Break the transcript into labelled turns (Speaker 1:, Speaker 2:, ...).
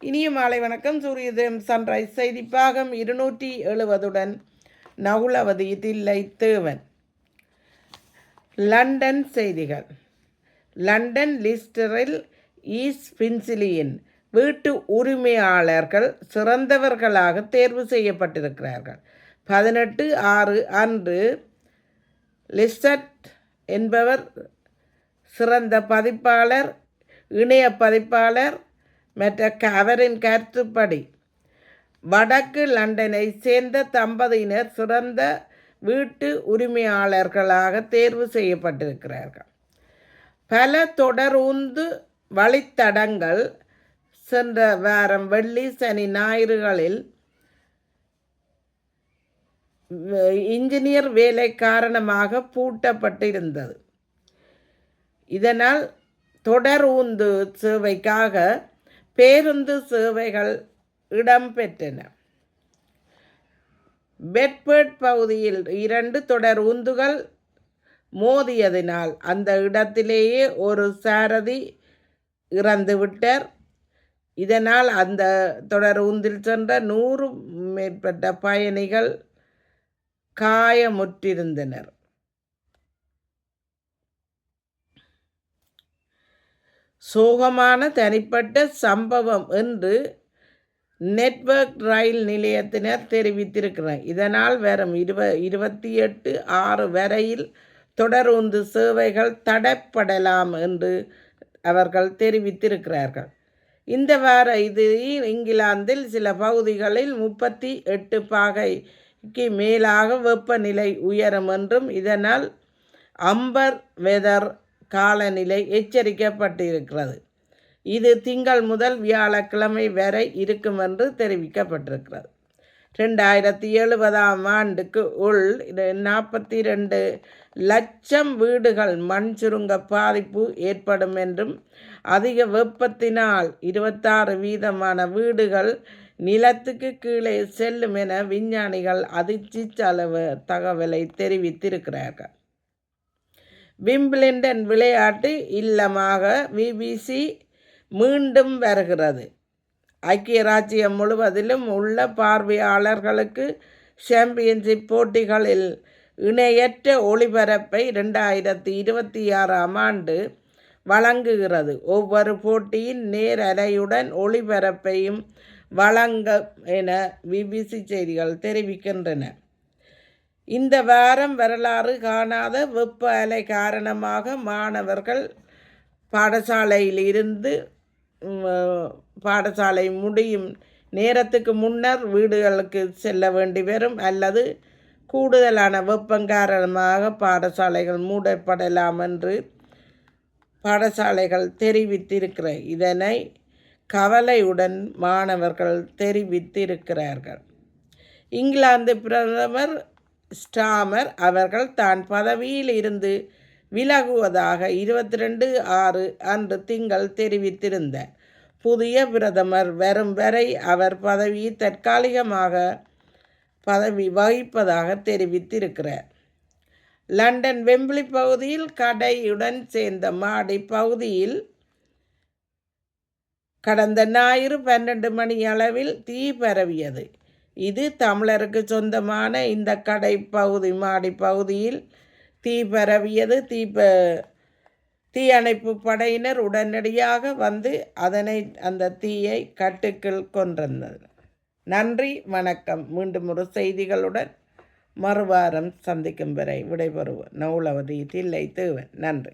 Speaker 1: இனிய மாலை வணக்கம். சூரியதேவம் சன்ரைஸ் செய்தி பாகம் 270 நகுலவதி தில்லை தேவன். லண்டன் செய்திகள். லண்டன் லிஸ்டரில் ஈஸ்ட் பின்சிலியின் வீட்டு உரிமையாளர்கள் சிறந்தவர்களாக தேர்வு செய்யப்பட்டிருக்கிறார்கள். 18/6 அன்று லிஸ்டட் என்பவர் சிறந்த பதிப்பாளர், இணைய பதிப்பாளர் மற்ற அவரின் கருத்துப்படி வடக்கு லண்டனை சேர்ந்த தம்பதியினர் சிறந்த வீட்டு உரிமையாளர்களாக தேர்வு செய்யப்பட்டிருக்கிறார்கள். பல தொடருந்து வழித்தடங்கள் சென்ற வாரம் வெள்ளி, சனி, ஞாயிறுகளில் இன்ஜினியர் வேலை காரணமாக பூட்டப்பட்டிருந்தது. இதனால் தொடருந்து சேவைக்காக பேருந்து சேவைகள் இடம்பெற்றன. பெட்ஃபோர்ட் பகுதியில் 2 தொடருந்துகள் மோதியதினால் அந்த இடத்திலேயே ஒரு சாரதி இறந்துவிட்டார். இதனால் அந்த தொடருந்தில் சென்ற 100 மேற்பட்ட பயணிகள் காயமுற்றிருந்தனர். சோகமான தனிப்பட்ட சம்பவம் என்று நெட்வொர்க் ரயில் நிலையத்தினர் தெரிவித்திருக்கிறார். இதனால் வரும் 28/6 வரையில் தொடருந்து சேவைகள் தடைப்படலாம் என்று அவர்கள் தெரிவித்திருக்கிறார்கள். இந்த வார இறுதியில் இங்கிலாந்தில் சில பகுதிகளில் 38 பாகைக்கு மேலாக வெப்பநிலை உயரும் என்றும் இதனால் அம்பர் வெதர் காலநிலை எச்சரிக்கப்பட்டிருக்கிறது. இது திங்கள் முதல் வியாழக்கிழமை வரை இருக்கும் என்று தெரிவிக்கப்பட்டிருக்கிறது. 2070 ஆண்டுக்கு உள் 42 லட்சம் வீடுகள் மண் சுருங்க பாதிப்பு ஏற்படும் என்றும் அதிக வெப்பத்தினால் 26% வீடுகள் நிலத்துக்கு கீழே செல்லும் என விஞ்ஞானிகள் அதிர்ச்சி தகவலை தெரிவித்திருக்கிறார்கள். விம்பிள்டன் விளையாட்டு இல்லமாக பிபிசி மீண்டும் வருகிறது. ஐக்கிய ராச்சியம் முழுவதிலும் உள்ள பார்வையாளர்களுக்கு சாம்பியன்ஷிப் போட்டிகளில் இணையற்ற ஒளிபரப்பை 2026 ஆண்டு வழங்குகிறது. ஒவ்வொரு போட்டியின் நேரலையுடன் ஒளிபரப்பையும் வழங்க என பிபிசி செய்திகள் தெரிவிக்கின்றன. இந்த வாரம் வரலாறு காணாத வெப்ப அலை காரணமாக மாணவர்கள் பாடசாலை முடியும் நேரத்துக்கு முன்னர் வீடுகளுக்கு செல்ல வேண்டி வரும் அல்லது கூடுதலான வெப்பம் காரணமாக பாடசாலைகள் மூடப்படலாம் என்று பாடசாலைகள் தெரிவித்திருக்கிற இதனை கவலையுடன் மாணவர்கள் தெரிவித்திருக்கிறார்கள். இங்கிலாந்து பிரதமர் ஸ்டாமர் அவர்கள் தான் பதவியில் இருந்து விலகுவதாக 22/6 அன்று திங்கள் தெரிவித்திருந்தார். புதிய பிரதமர் வரும் வரை அவர் பதவியை தற்காலிகமாக பதவி வகிப்பதாக தெரிவித்திருக்கிறார். லண்டன் வெம்பிளி பகுதியில் கடையுடன் சேர்ந்த மாடி பகுதியில் கடந்த ஞாயிறு 12 மணி அளவில் தீ பரவியது. இது தமிழருக்கு சொந்தமான இந்த கடை பகுதி மாடி பகுதியில் தீ பரவியது. தீயணைப்பு படையினர் உடனடியாக வந்து அந்த தீயை கட்டுக்குள் கொண்டிருந்தது. நன்றி, வணக்கம். மீண்டும் ஒரு செய்திகளுடன் மறுவாரம் சந்திக்கும் வரை விடைபெறுவோம். நகுலவதி தில்லை தேவன். நன்றி.